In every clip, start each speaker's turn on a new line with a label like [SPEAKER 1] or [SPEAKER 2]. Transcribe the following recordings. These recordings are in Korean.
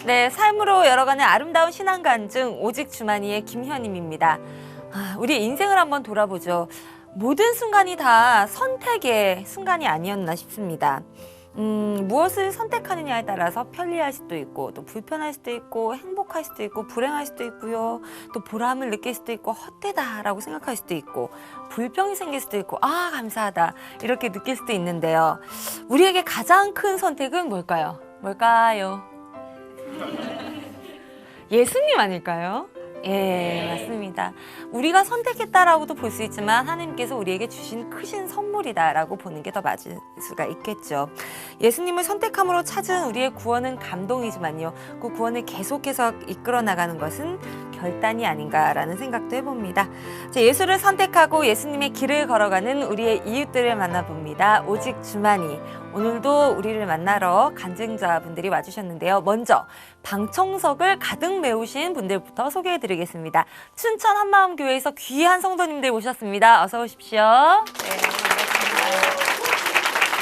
[SPEAKER 1] 네, 삶으로 열어가는 아름다운 신앙 간증 오직 주만이의 김현임입니다. 우리 인생을 한번 돌아보죠. 모든 순간이 다 선택의 순간이 아니었나 싶습니다. 무엇을 선택하느냐에 따라서 편리할 수도 있고 또 불편할 수도 있고 행복할 수도 있고 불행할 수도 있고요. 또 보람을 느낄 수도 있고 헛되다라고 생각할 수도 있고 불평이 생길 수도 있고 아 감사하다 이렇게 느낄 수도 있는데요. 우리에게 가장 큰 선택은 뭘까요? 예수님 아닐까요? 예, 맞습니다. 우리가 선택했다라고도 볼 수 있지만 하나님께서 우리에게 주신 크신 선물이다라고 보는 게 더 맞을 수가 있겠죠. 예수님을 선택함으로 찾은 우리의 구원은 감동이지만요. 그 구원을 계속해서 이끌어 나가는 것은 결단이 아닌가라는 생각도 해봅니다. 예수를 선택하고 예수님의 길을 걸어가는 우리의 이웃들을 만나봅니다. 오직 주만이. 오늘도 우리를 만나러 간증자분들이 와주셨는데요. 먼저 방청석을 가득 메우신 분들부터 소개해드리겠습니다. 춘천 한마음교회에서 귀한 성도님들 모셨습니다. 어서 오십시오. 네, 반갑습니다.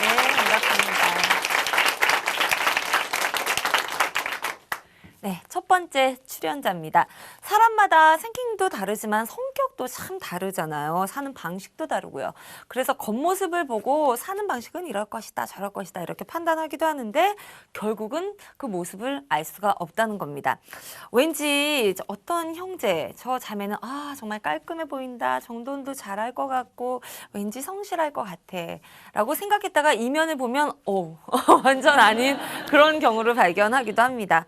[SPEAKER 1] 네, 반갑습니다. 네, 첫 번째 출연자입니다. 사람마다 생김도 다르지만 성격도 참 다르잖아요. 사는 방식도 다르고요. 그래서 겉모습을 보고 사는 방식은 이럴 것이다, 저럴 것이다 이렇게 판단하기도 하는데 결국은 그 모습을 알 수가 없다는 겁니다. 왠지 어떤 형제, 저 자매는 정말 깔끔해 보인다, 정돈도 잘할 것 같고 왠지 성실할 것 같아 라고 생각했다가 이면을 보면 완전 아닌 그런 경우를 발견하기도 합니다.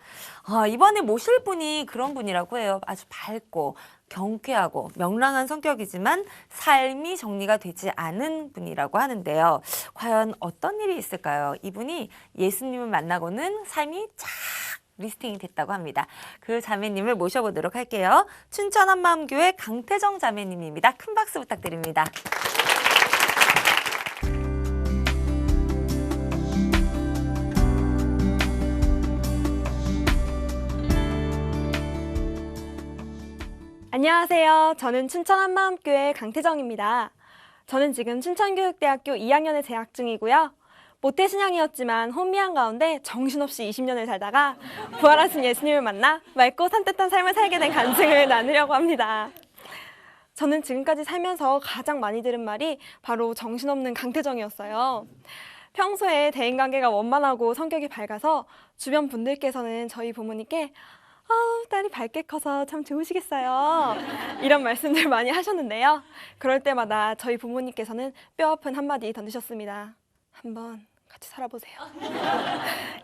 [SPEAKER 1] 이번에 모실 분이 그런 분이라고 해요. 아주 밝고 경쾌하고 명랑한 성격이지만 삶이 정리가 되지 않은 분이라고 하는데요. 과연 어떤 일이 있을까요? 이분이 예수님을 만나고는 삶이 쫙 리스팅이 됐다고 합니다. 그 자매님을 모셔보도록 할게요. 춘천 한마음교회 강태정 자매님입니다. 큰 박수 부탁드립니다.
[SPEAKER 2] 안녕하세요. 저는 춘천 한마음교회 강태정입니다. 저는 지금 춘천교육대학교 2학년에 재학 중이고요. 모태신앙이었지만 혼미한 가운데 정신없이 20년을 살다가 부활하신 예수님을 만나 맑고 산뜻한 삶을 살게 된 간증을 나누려고 합니다. 저는 지금까지 살면서 가장 많이 들은 말이 바로 정신없는 강태정이었어요. 평소에 대인관계가 원만하고 성격이 밝아서 주변 분들께서는 저희 부모님께 딸이 밝게 커서 참 좋으시겠어요. 이런 말씀들 많이 하셨는데요. 그럴 때마다 저희 부모님께서는 뼈아픈 한마디 던지셨습니다. 한번 같이 살아보세요.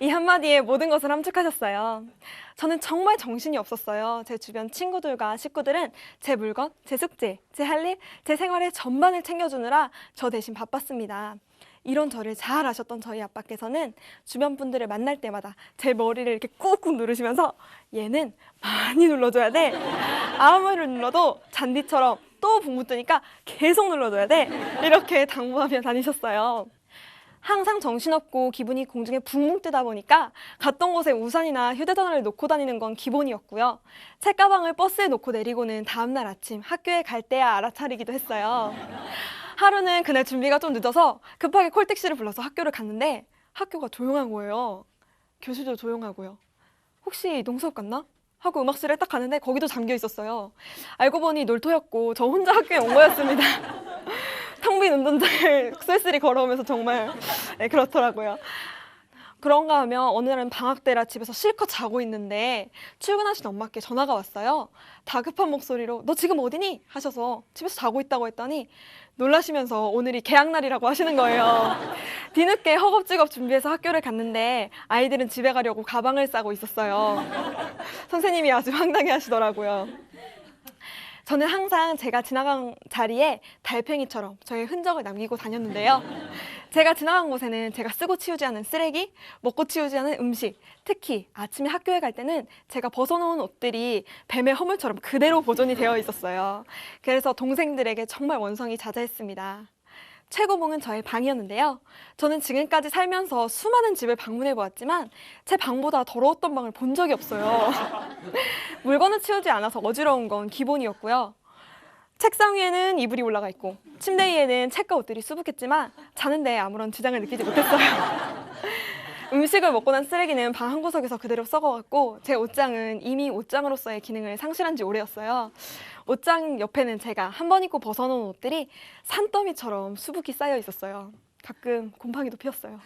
[SPEAKER 2] 이 한마디에 모든 것을 함축하셨어요. 저는 정말 정신이 없었어요. 제 주변 친구들과 식구들은 제 물건, 제 숙제, 제 할 일, 제 생활의 전반을 챙겨주느라 저 대신 바빴습니다. 이런 저를 잘 아셨던 저희 아빠께서는 주변 분들을 만날 때마다 제 머리를 이렇게 꾹꾹 누르시면서 얘는 많이 눌러줘야 돼. 아무리 눌러도 잔디처럼 또 붕 뜨니까 계속 눌러줘야 돼. 이렇게 당부하며 다니셨어요. 항상 정신없고 기분이 공중에 붕붕 뜨다 보니까 갔던 곳에 우산이나 휴대전화를 놓고 다니는 건 기본이었고요. 책가방을 버스에 놓고 내리고는 다음날 아침 학교에 갈 때야 알아차리기도 했어요. 하루는 그날 준비가 좀 늦어서 급하게 콜택시를 불러서 학교를 갔는데 학교가 조용한 거예요. 교실도 조용하고요. 혹시 농수업 갔나? 하고 음악실에 딱 가는데 거기도 잠겨 있었어요. 알고 보니 놀토였고 저 혼자 학교에 온 거였습니다. 텅 빈 운동장을 쓸쓸히 걸어오면서 정말 그렇더라고요. 그런가 하면 어느 날은 방학 때라 집에서 실컷 자고 있는데 출근하신 엄마께 전화가 왔어요. 다급한 목소리로 너 지금 어디니? 하셔서 집에서 자고 있다고 했더니 놀라시면서 오늘이 개학날이라고 하시는 거예요. 뒤늦게 허겁지겁 준비해서 학교를 갔는데 아이들은 집에 가려고 가방을 싸고 있었어요. 선생님이 아주 황당해 하시더라고요. 저는 항상 제가 지나간 자리에 달팽이처럼 저의 흔적을 남기고 다녔는데요. 제가 지나간 곳에는 제가 쓰고 치우지 않은 쓰레기, 먹고 치우지 않은 음식, 특히 아침에 학교에 갈 때는 제가 벗어놓은 옷들이 뱀의 허물처럼 그대로 보존이 되어 있었어요. 그래서 동생들에게 정말 원성이 자자했습니다. 최고봉은 저의 방이었는데요. 저는 지금까지 살면서 수많은 집을 방문해 보았지만 제 방보다 더러웠던 방을 본 적이 없어요. 물건을 치우지 않아서 어지러운 건 기본이었고요. 책상 위에는 이불이 올라가 있고 침대 위에는 책과 옷들이 수북했지만 자는데 아무런 지장을 느끼지 못했어요. 음식을 먹고 난 쓰레기는 방 한 구석에서 그대로 썩어갔고 제 옷장은 이미 옷장으로서의 기능을 상실한 지 오래였어요. 옷장 옆에는 제가 한 번 입고 벗어놓은 옷들이 산더미처럼 수북이 쌓여 있었어요. 가끔 곰팡이도 피었어요.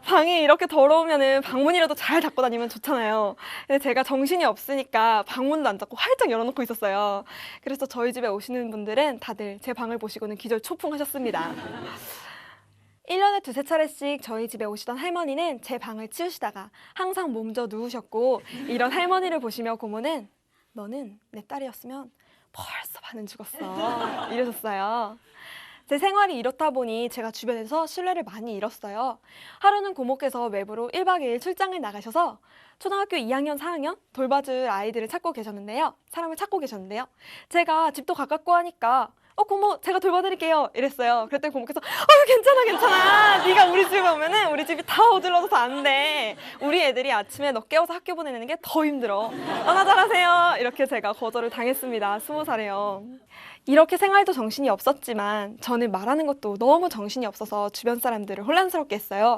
[SPEAKER 2] 방이 이렇게 더러우면은 방문이라도 잘 닫고 다니면 좋잖아요. 근데 제가 정신이 없으니까 방문도 안 닫고 활짝 열어놓고 있었어요. 그래서 저희 집에 오시는 분들은 다들 제 방을 보시고는 기절 초풍하셨습니다. 1년에 두세 차례씩 저희 집에 오시던 할머니는 제 방을 치우시다가 항상 몸져 누우셨고 이런 할머니를 보시며 고모는 너는 내 딸이었으면 벌써 반은 죽었어 이러셨어요. 제 생활이 이렇다 보니 제가 주변에서 신뢰를 많이 잃었어요. 하루는 고모께서 외부로 1박 2일 출장을 나가셔서 초등학교 2학년, 4학년 돌봐줄 아이들을 찾고 계셨는데요. 사람을 찾고 계셨는데요. 제가 집도 가깝고 하니까 고모 제가 돌봐드릴게요 이랬어요. 그랬더니 고모께서 괜찮아 네가 우리 집에 오면은 우리 집이 다 어질러져서 안 돼. 우리 애들이 아침에 너 깨워서 학교 보내는 게 더 힘들어. 너나 잘하세요. 이렇게 제가 거절을 당했습니다. 20살에요. 이렇게 생활도 정신이 없었지만 저는 말하는 것도 너무 정신이 없어서 주변 사람들을 혼란스럽게 했어요.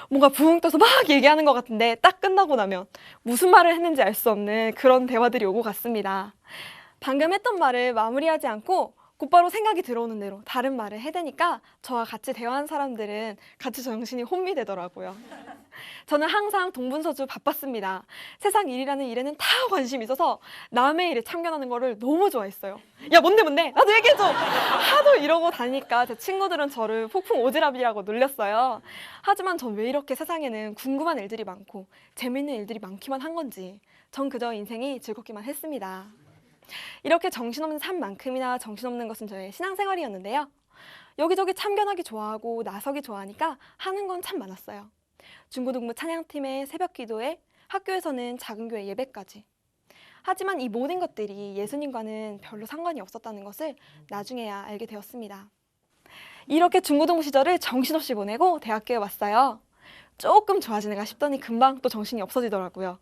[SPEAKER 2] 뭔가 붕 떠서 막 얘기하는 것 같은데 딱 끝나고 나면 무슨 말을 했는지 알 수 없는 그런 대화들이 오고 갔습니다. 방금 했던 말을 마무리하지 않고 곧바로 생각이 들어오는 대로 다른 말을 해대니까 저와 같이 대화한 사람들은 같이 정신이 혼미되더라고요. 저는 항상 동분서주 바빴습니다. 세상 일이라는 일에는 다 관심이 있어서 남의 일에 참견하는 거를 너무 좋아했어요. 야 뭔데 나도 얘기해줘. 하도 이러고 다니니까 제 친구들은 저를 폭풍 오지랖이라고 놀렸어요. 하지만 전 왜 이렇게 세상에는 궁금한 일들이 많고 재밌는 일들이 많기만 한 건지 전 그저 인생이 즐겁기만 했습니다. 이렇게 정신없는 삶만큼이나 정신없는 것은 저의 신앙생활이었는데요. 여기저기 참견하기 좋아하고 나서기 좋아하니까 하는 건 참 많았어요. 중고등부 찬양팀의 새벽 기도에 학교에서는 작은 교회 예배까지. 하지만 이 모든 것들이 예수님과는 별로 상관이 없었다는 것을 나중에야 알게 되었습니다. 이렇게 중고등부 시절을 정신없이 보내고 대학교에 왔어요. 조금 좋아지는가 싶더니 금방 또 정신이 없어지더라고요.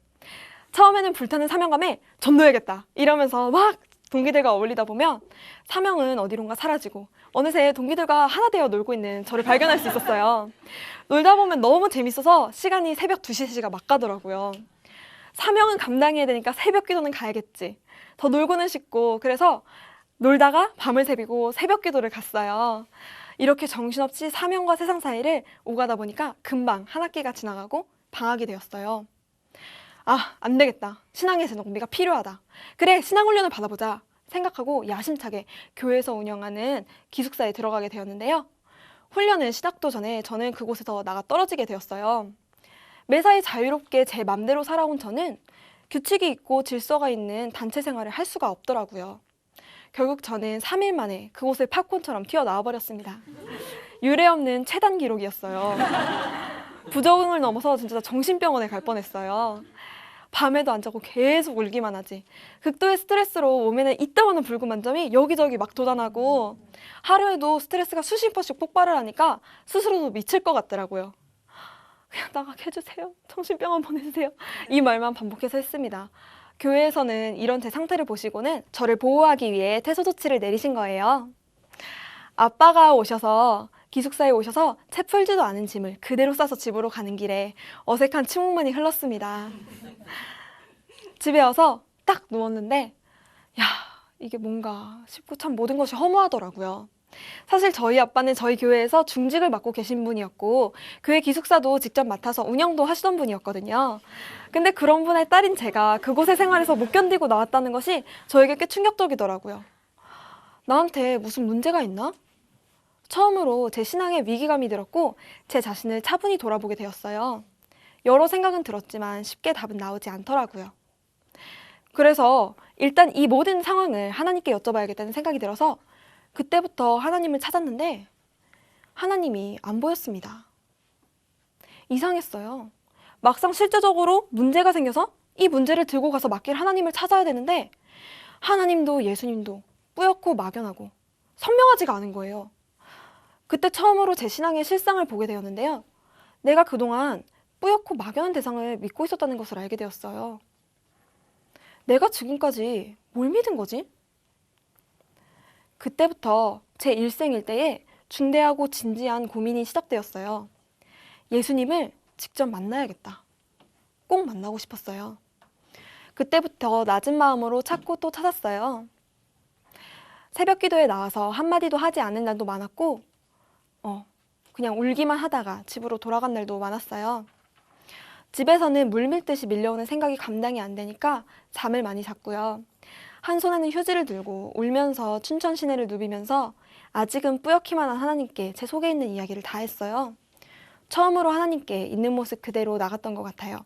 [SPEAKER 2] 처음에는 불타는 사명감에 전도해야겠다 이러면서 막 동기들과 어울리다 보면 사명은 어디론가 사라지고 어느새 동기들과 하나 되어 놀고 있는 저를 발견할 수 있었어요. 놀다 보면 너무 재밌어서 시간이 새벽 2시, 3시가 막 가더라고요. 사명은 감당해야 되니까 새벽 기도는 가야겠지. 더 놀고는 싶고 그래서 놀다가 밤을 새비고 새벽 기도를 갔어요. 이렇게 정신없이 사명과 세상 사이를 오가다 보니까 금방 한 학기가 지나가고 방학이 되었어요. 안 되겠다. 신앙의 재정비가 필요하다. 그래, 신앙훈련을 받아보자 생각하고 야심차게 교회에서 운영하는 기숙사에 들어가게 되었는데요. 훈련은 시작도 전에 저는 그곳에서 나가 떨어지게 되었어요. 매사에 자유롭게 제 맘대로 살아온 저는 규칙이 있고 질서가 있는 단체 생활을 할 수가 없더라고요. 결국 저는 3일 만에 그곳을 팝콘처럼 튀어나와 버렸습니다. 유례없는 최단 기록이었어요. 부적응을 넘어서 진짜 정신병원에 갈 뻔했어요. 밤에도 안 자고 계속 울기만 하지. 극도의 스트레스로 몸에는 이따만한 붉은 만점이 여기저기 막 돋아나고 하루에도 스트레스가 수십 번씩 폭발을 하니까 스스로도 미칠 것 같더라고요. 그냥 나가게 해주세요. 정신병원 보내주세요. 이 말만 반복해서 했습니다. 교회에서는 이런 제 상태를 보시고는 저를 보호하기 위해 퇴소 조치를 내리신 거예요. 아빠가 기숙사에 오셔서 채 풀지도 않은 짐을 그대로 싸서 집으로 가는 길에 어색한 침묵만이 흘렀습니다. 집에 와서 딱 누웠는데 이게 뭔가 싶고 참 모든 것이 허무하더라고요. 사실 저희 아빠는 저희 교회에서 중직을 맡고 계신 분이었고 교회 기숙사도 직접 맡아서 운영도 하시던 분이었거든요. 근데 그런 분의 딸인 제가 그곳의 생활에서 못 견디고 나왔다는 것이 저에게 꽤 충격적이더라고요. 나한테 무슨 문제가 있나? 처음으로 제 신앙에 위기감이 들었고 제 자신을 차분히 돌아보게 되었어요. 여러 생각은 들었지만 쉽게 답은 나오지 않더라고요. 그래서 일단 이 모든 상황을 하나님께 여쭤봐야겠다는 생각이 들어서 그때부터 하나님을 찾았는데 하나님이 안 보였습니다. 이상했어요. 막상 실제적으로 문제가 생겨서 이 문제를 들고 가서 맡길 하나님을 찾아야 되는데 하나님도 예수님도 뿌옇고 막연하고 선명하지가 않은 거예요. 그때 처음으로 제 신앙의 실상을 보게 되었는데요. 내가 그동안 뿌옇고 막연한 대상을 믿고 있었다는 것을 알게 되었어요. 내가 지금까지 뭘 믿은 거지? 그때부터 제 일생일대에 중대하고 진지한 고민이 시작되었어요. 예수님을 직접 만나야겠다. 꼭 만나고 싶었어요. 그때부터 낮은 마음으로 찾고 또 찾았어요. 새벽 기도에 나와서 한마디도 하지 않은 날도 많았고, 그냥 울기만 하다가 집으로 돌아간 날도 많았어요. 집에서는 물밀듯이 밀려오는 생각이 감당이 안 되니까 잠을 많이 잤고요. 한 손에는 휴지를 들고 울면서 춘천 시내를 누비면서 아직은 뿌옇기만 한 하나님께 제 속에 있는 이야기를 다 했어요. 처음으로 하나님께 있는 모습 그대로 나갔던 것 같아요.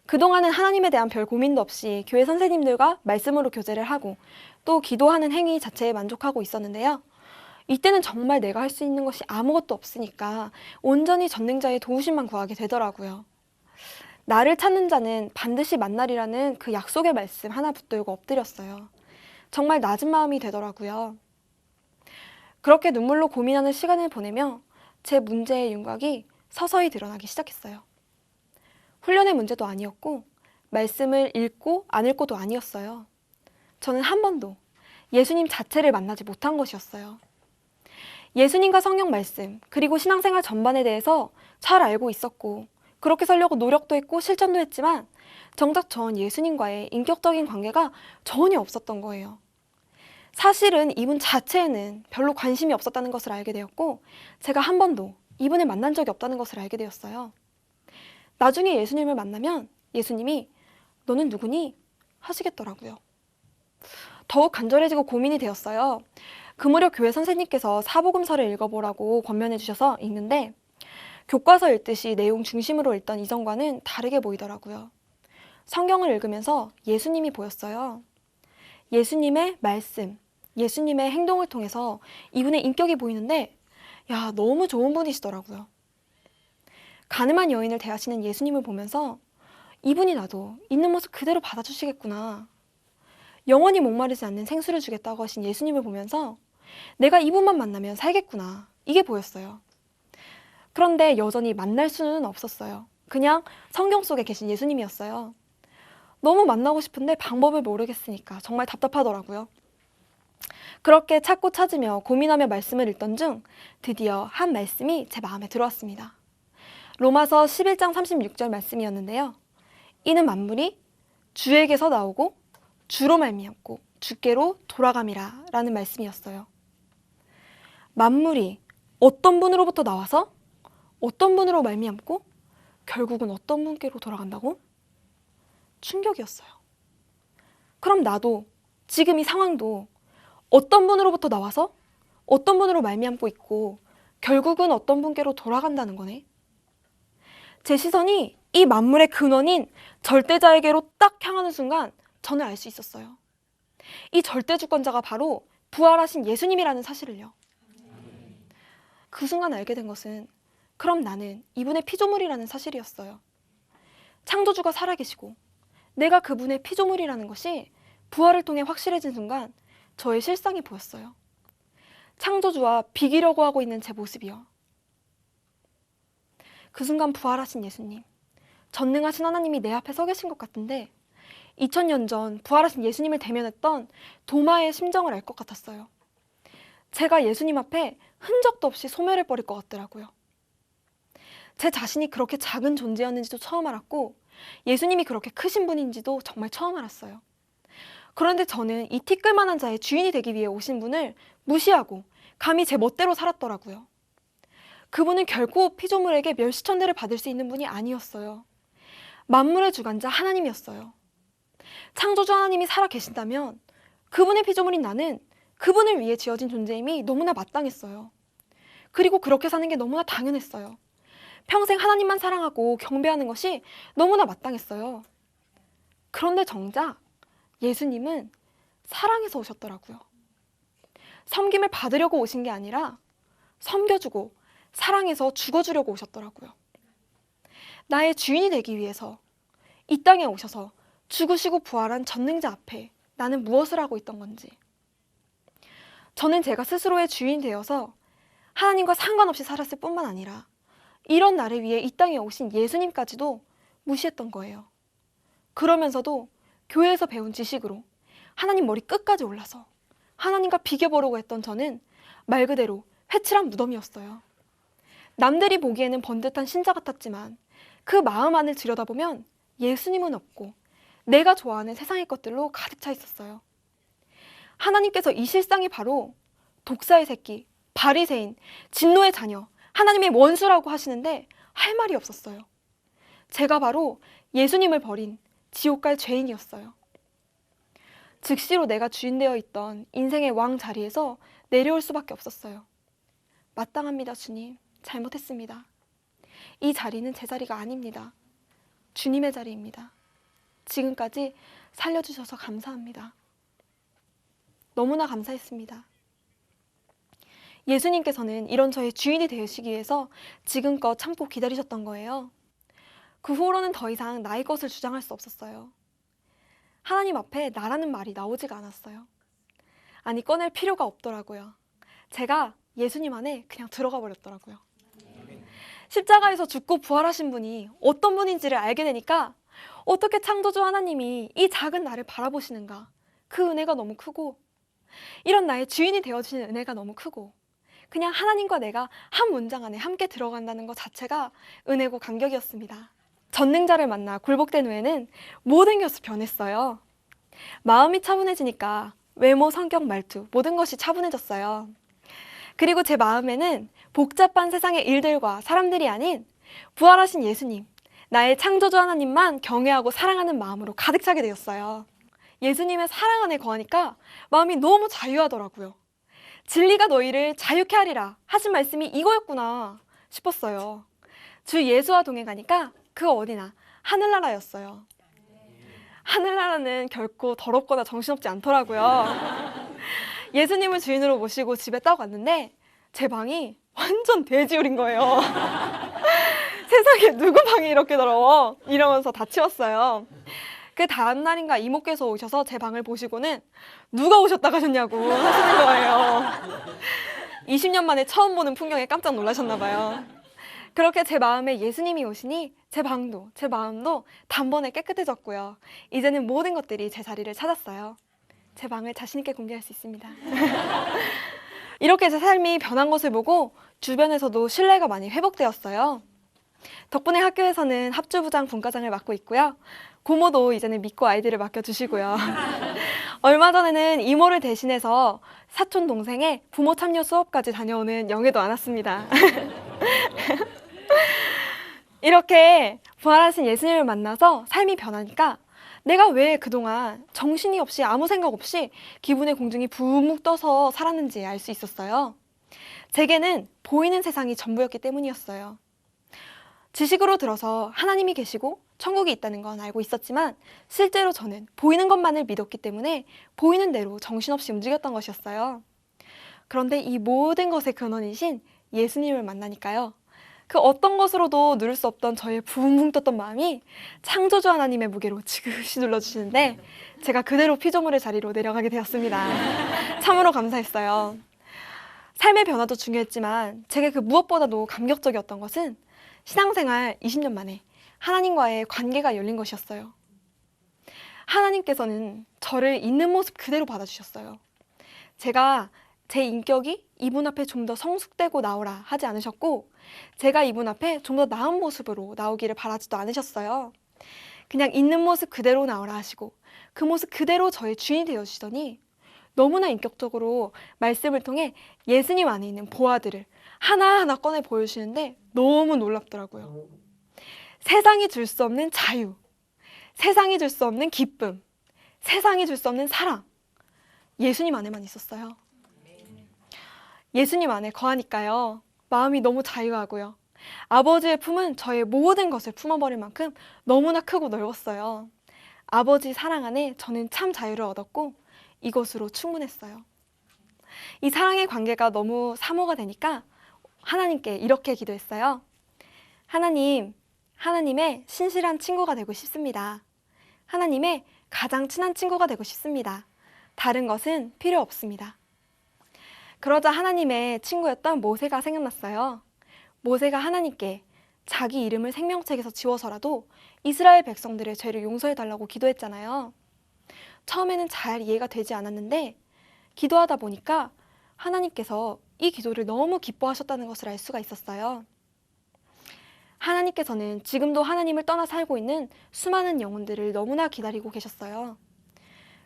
[SPEAKER 2] 그동안은 하나님에 대한 별 고민도 없이 교회 선생님들과 말씀으로 교제를 하고 또 기도하는 행위 자체에 만족하고 있었는데요. 이때는 정말 내가 할 수 있는 것이 아무것도 없으니까 온전히 전능자의 도우심만 구하게 되더라고요. 나를 찾는 자는 반드시 만나리라는 그 약속의 말씀 하나 붙들고 엎드렸어요. 정말 낮은 마음이 되더라고요. 그렇게 눈물로 고민하는 시간을 보내며 제 문제의 윤곽이 서서히 드러나기 시작했어요. 훈련의 문제도 아니었고 말씀을 읽고 안 읽고도 아니었어요. 저는 한 번도 예수님 자체를 만나지 못한 것이었어요. 예수님과 성경 말씀 그리고 신앙생활 전반에 대해서 잘 알고 있었고 그렇게 살려고 노력도 했고 실천도 했지만 정작 전 예수님과의 인격적인 관계가 전혀 없었던 거예요. 사실은 이분 자체에는 별로 관심이 없었다는 것을 알게 되었고 제가 한 번도 이분을 만난 적이 없다는 것을 알게 되었어요. 나중에 예수님을 만나면 예수님이 너는 누구니? 하시겠더라고요. 더욱 간절해지고 고민이 되었어요. 그 무렵 교회 선생님께서 사복음서를 읽어보라고 권면해 주셔서 읽는데 교과서 읽듯이 내용 중심으로 읽던 이전과는 다르게 보이더라고요. 성경을 읽으면서 예수님이 보였어요. 예수님의 말씀, 예수님의 행동을 통해서 이분의 인격이 보이는데 야, 너무 좋은 분이시더라고요. 가늠한 여인을 대하시는 예수님을 보면서 이분이 나도 있는 모습 그대로 받아주시겠구나. 영원히 목마르지 않는 생수를 주겠다고 하신 예수님을 보면서 내가 이분만 만나면 살겠구나. 이게 보였어요. 그런데 여전히 만날 수는 없었어요. 그냥 성경 속에 계신 예수님이었어요. 너무 만나고 싶은데 방법을 모르겠으니까 정말 답답하더라고요. 그렇게 찾고 찾으며 고민하며 말씀을 읽던 중 드디어 한 말씀이 제 마음에 들어왔습니다. 로마서 11장 36절 말씀이었는데요. 이는 만물이 주에게서 나오고 주로 말미암고 주께로 돌아감이라 라는 말씀이었어요. 만물이 어떤 분으로부터 나와서 어떤 분으로 말미암고 결국은 어떤 분께로 돌아간다고? 충격이었어요. 그럼 나도 지금 이 상황도 어떤 분으로부터 나와서 어떤 분으로 말미암고 있고 결국은 어떤 분께로 돌아간다는 거네. 제 시선이 이 만물의 근원인 절대자에게로 딱 향하는 순간 저는 알 수 있었어요. 이 절대주권자가 바로 부활하신 예수님이라는 사실을요. 그 순간 알게 된 것은 그럼 나는 이분의 피조물이라는 사실이었어요. 창조주가 살아계시고 내가 그분의 피조물이라는 것이 부활을 통해 확실해진 순간 저의 실상이 보였어요. 창조주와 비기려고 하고 있는 제 모습이요. 그 순간 부활하신 예수님, 전능하신 하나님이 내 앞에 서 계신 것 같은데 2000년 전 부활하신 예수님을 대면했던 도마의 심정을 알 것 같았어요. 제가 예수님 앞에 흔적도 없이 소멸해 버릴 것 같더라고요. 제 자신이 그렇게 작은 존재였는지도 처음 알았고 예수님이 그렇게 크신 분인지도 정말 처음 알았어요. 그런데 저는 이 티끌만한 자의 주인이 되기 위해 오신 분을 무시하고 감히 제 멋대로 살았더라고요. 그분은 결코 피조물에게 멸시천대를 받을 수 있는 분이 아니었어요. 만물의 주관자 하나님이었어요. 창조주 하나님이 살아 계신다면 그분의 피조물인 나는 그분을 위해 지어진 존재임이 너무나 마땅했어요. 그리고 그렇게 사는 게 너무나 당연했어요. 평생 하나님만 사랑하고 경배하는 것이 너무나 마땅했어요. 그런데 정작 예수님은 사랑해서 오셨더라고요. 섬김을 받으려고 오신 게 아니라 섬겨주고 사랑해서 죽어주려고 오셨더라고요. 나의 주인이 되기 위해서 이 땅에 오셔서 죽으시고 부활한 전능자 앞에 나는 무엇을 하고 있던 건지. 저는 제가 스스로의 주인 되어서 하나님과 상관없이 살았을 뿐만 아니라 이런 나를 위해 이 땅에 오신 예수님까지도 무시했던 거예요. 그러면서도 교회에서 배운 지식으로 하나님 머리 끝까지 올라서 하나님과 비교보려고 했던 저는 말 그대로 회칠한 무덤이었어요. 남들이 보기에는 번듯한 신자 같았지만 그 마음 안을 들여다보면 예수님은 없고 내가 좋아하는 세상의 것들로 가득 차 있었어요. 하나님께서 이 실상이 바로 독사의 새끼, 바리새인, 진노의 자녀, 하나님의 원수라고 하시는데 할 말이 없었어요. 제가 바로 예수님을 버린 지옥 갈 죄인이었어요. 즉시로 내가 주인되어 있던 인생의 왕 자리에서 내려올 수밖에 없었어요. 마땅합니다, 주님. 잘못했습니다. 이 자리는 제 자리가 아닙니다. 주님의 자리입니다. 지금까지 살려주셔서 감사합니다. 너무나 감사했습니다. 예수님께서는 이런 저의 주인이 되시기 위해서 지금껏 참고 기다리셨던 거예요. 그 후로는 더 이상 나의 것을 주장할 수 없었어요. 하나님 앞에 나라는 말이 나오지가 않았어요. 아니, 꺼낼 필요가 없더라고요. 제가 예수님 안에 그냥 들어가 버렸더라고요. 십자가에서 죽고 부활하신 분이 어떤 분인지를 알게 되니까 어떻게 창조주 하나님이 이 작은 나를 바라보시는가, 그 은혜가 너무 크고, 이런 나의 주인이 되어주시는 은혜가 너무 크고, 그냥 하나님과 내가 한 문장 안에 함께 들어간다는 것 자체가 은혜고 감격이었습니다. 전능자를 만나 굴복된 후에는 모든 것이 변했어요. 마음이 차분해지니까 외모, 성격, 말투 모든 것이 차분해졌어요. 그리고 제 마음에는 복잡한 세상의 일들과 사람들이 아닌 부활하신 예수님, 나의 창조주 하나님만 경외하고 사랑하는 마음으로 가득 차게 되었어요. 예수님의 사랑 안에 거하니까 마음이 너무 자유하더라고요. 진리가 너희를 자유케 하리라 하신 말씀이 이거였구나 싶었어요. 주 예수와 동행하니까 그 어디나 하늘나라였어요. 하늘나라는 결코 더럽거나 정신없지 않더라고요. 예수님을 주인으로 모시고 집에 딱 왔는데 제 방이 완전 돼지울인 거예요. 세상에 누구 방이 이렇게 더러워? 이러면서 다 치웠어요. 그 다음 날인가 이모께서 오셔서 제 방을 보시고는 누가 오셨다 가셨냐고 하시는 거예요. 20년 만에 처음 보는 풍경에 깜짝 놀라셨나 봐요. 그렇게 제 마음에 예수님이 오시니 제 방도 제 마음도 단번에 깨끗해졌고요. 이제는 모든 것들이 제 자리를 찾았어요. 제 방을 자신 있게 공개할 수 있습니다. 이렇게 제 삶이 변한 것을 보고 주변에서도 신뢰가 많이 회복되었어요. 덕분에 학교에서는 합주부장 분과장을 맡고 있고요. 고모도 이제는 믿고 아이들을 맡겨주시고요. 얼마 전에는 이모를 대신해서 사촌 동생의 부모 참여 수업까지 다녀오는 영예도 안았습니다. 이렇게 부활하신 예수님을 만나서 삶이 변하니까 내가 왜 그동안 정신이 없이 아무 생각 없이 기분의 공중이 붕 떠서 살았는지 알 수 있었어요. 제게는 보이는 세상이 전부였기 때문이었어요. 지식으로 들어서 하나님이 계시고 천국이 있다는 건 알고 있었지만 실제로 저는 보이는 것만을 믿었기 때문에 보이는 대로 정신없이 움직였던 것이었어요. 그런데 이 모든 것의 근원이신 예수님을 만나니까요. 그 어떤 것으로도 누를 수 없던 저의 붕붕 떴던 마음이 창조주 하나님의 무게로 지그시 눌러주시는데 제가 그대로 피조물의 자리로 내려가게 되었습니다. 참으로 감사했어요. 삶의 변화도 중요했지만 제게 그 무엇보다도 감격적이었던 것은 신앙생활 20년 만에 하나님과의 관계가 열린 것이었어요. 하나님께서는 저를 있는 모습 그대로 받아주셨어요. 제가 제 인격이 이분 앞에 좀 더 성숙되고 나오라 하지 않으셨고 제가 이분 앞에 좀 더 나은 모습으로 나오기를 바라지도 않으셨어요. 그냥 있는 모습 그대로 나오라 하시고 그 모습 그대로 저의 주인이 되어주시더니 너무나 인격적으로 말씀을 통해 예수님 안에 있는 보아들을 하나하나 꺼내 보여주시는데 너무 놀랍더라고요. 세상이 줄 수 없는 자유, 세상이 줄 수 없는 기쁨, 세상이 줄 수 없는 사랑, 예수님 안에만 있었어요. 예수님 안에 거하니까요. 마음이 너무 자유하고요. 아버지의 품은 저의 모든 것을 품어버릴 만큼 너무나 크고 넓었어요. 아버지 사랑 안에 저는 참 자유를 얻었고 이것으로 충분했어요. 이 사랑의 관계가 너무 사모가 되니까 하나님께 이렇게 기도했어요. 하나님, 하나님의 신실한 친구가 되고 싶습니다. 하나님의 가장 친한 친구가 되고 싶습니다. 다른 것은 필요 없습니다. 그러자 하나님의 친구였던 모세가 생각났어요. 모세가 하나님께 자기 이름을 생명책에서 지워서라도 이스라엘 백성들의 죄를 용서해달라고 기도했잖아요. 처음에는 잘 이해가 되지 않았는데 기도하다 보니까 하나님께서 이 기도를 너무 기뻐하셨다는 것을 알 수가 있었어요. 하나님께서는 지금도 하나님을 떠나 살고 있는 수많은 영혼들을 너무나 기다리고 계셨어요.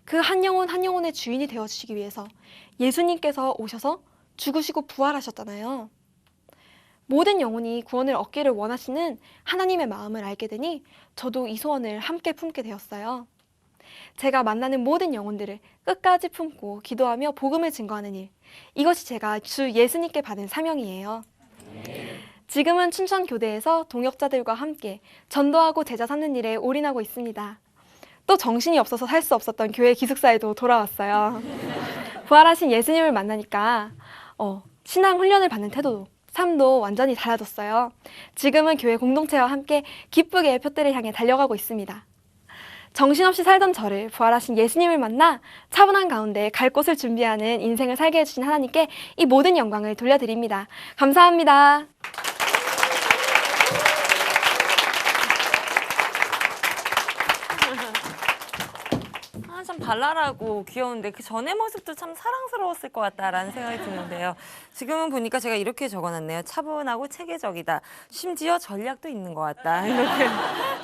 [SPEAKER 2] 그 한 영혼 한 영혼의 주인이 되어주시기 위해서 예수님께서 오셔서 죽으시고 부활하셨잖아요. 모든 영혼이 구원을 얻기를 원하시는 하나님의 마음을 알게 되니 저도 이 소원을 함께 품게 되었어요. 제가 만나는 모든 영혼들을 끝까지 품고 기도하며 복음을 증거하는 일, 이것이 제가 주 예수님께 받은 사명이에요. 지금은 춘천교대에서 동역자들과 함께 전도하고 제자 삼는 일에 올인하고 있습니다. 또 정신이 없어서 살 수 없었던 교회 기숙사에도 돌아왔어요. 부활하신 예수님을 만나니까 신앙 훈련을 받는 태도도 삶도 완전히 달라졌어요. 지금은 교회 공동체와 함께 기쁘게 표대를 향해 달려가고 있습니다. 정신없이 살던 저를 부활하신 예수님을 만나 차분한 가운데 갈 곳을 준비하는 인생을 살게 해주신 하나님께 이 모든 영광을 돌려드립니다. 감사합니다.
[SPEAKER 1] 참 발랄하고 귀여운데 그 전의 모습도 참 사랑스러웠을 것 같다라는 생각이 드는데요. 지금은 보니까 제가 이렇게 적어놨네요. 차분하고 체계적이다. 심지어 전략도 있는 것 같다. 이렇게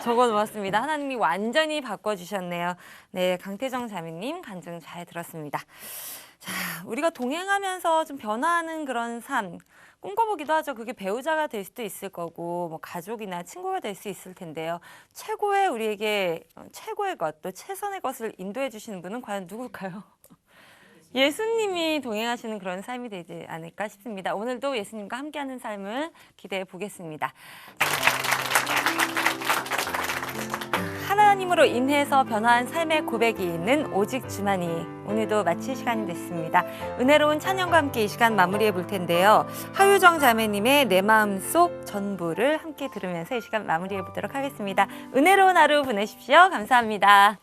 [SPEAKER 1] 적어놓았습니다. 하나님이 완전히 바꿔주셨네요. 네, 강태정 자매님 간증 잘 들었습니다. 자, 우리가 동행하면서 좀 변화하는 그런 삶 꿈꿔보기도 하죠. 그게 배우자가 될 수도 있을 거고 뭐 가족이나 친구가 될 수 있을 텐데요. 최고의 우리에게 최고의 것, 또 최선의 것을 인도해 주시는 분은 과연 누굴까요? 예수님이 동행하시는 그런 삶이 되지 않을까 싶습니다. 오늘도 예수님과 함께하는 삶을 기대해 보겠습니다. 하나님으로 인해서 변화한 삶의 고백이 있는 오직 주만이, 오늘도 마칠 시간이 됐습니다. 은혜로운 찬양과 함께 이 시간 마무리해 볼 텐데요. 하유정 자매님의 내 마음속 전부를 함께 들으면서 이 시간 마무리해 보도록 하겠습니다. 은혜로운 하루 보내십시오. 감사합니다.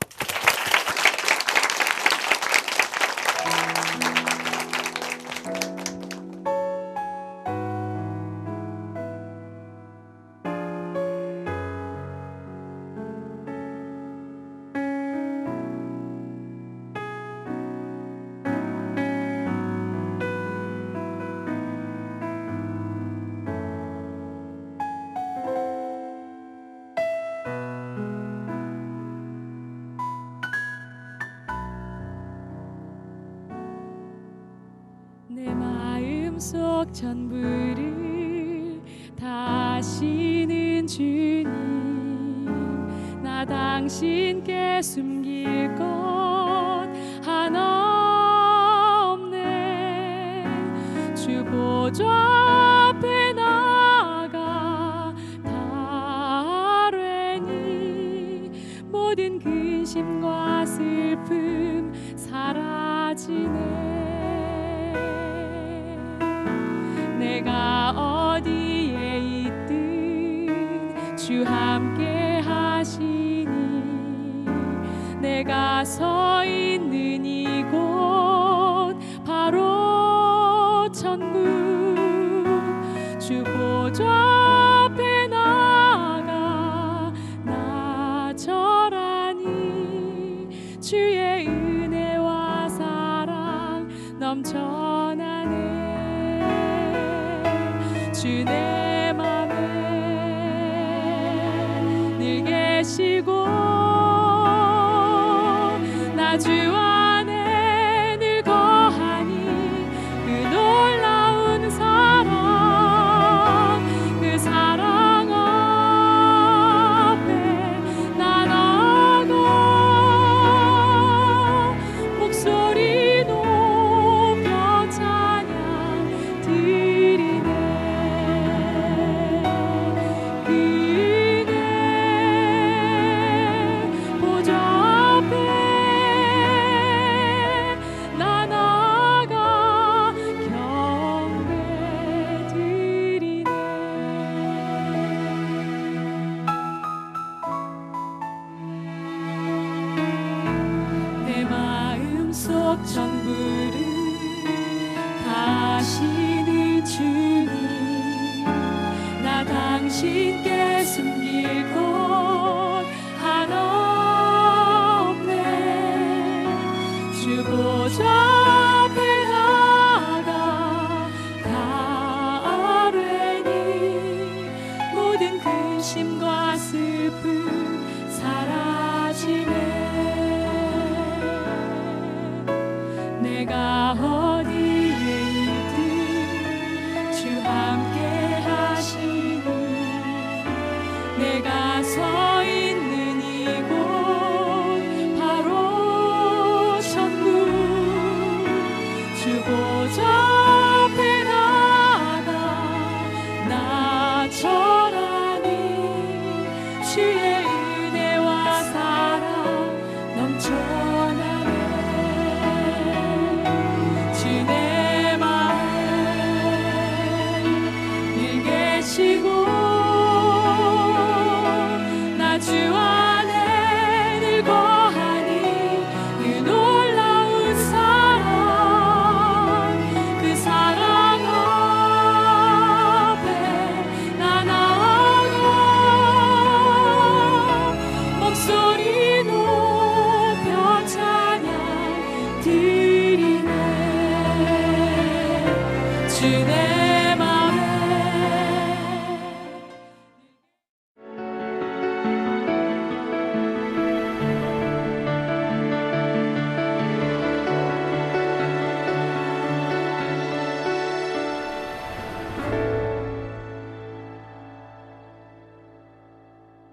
[SPEAKER 3] 내 마음속 전부를 다시는 주님, 나 당신께 숨길 것 하나 없네. 주 보좌 앞에 나가 다뢰니 모든 근심과 슬픔 사라지네. 내가 어디에 있든 주 함께 하시니 내가 서 있는 이곳 바로 천국. 주 보좌 앞에 나가 나 절하니 주의 은혜와 사랑 넘쳐나네. 주 내 맘에 늘 계시고 나 주 안에 늘 거하니 그 놀라운 사랑, 그 사랑 앞에 나 나가 목소리 높여 찬양 드리네. 전부를 다시는 주님, 나 당신께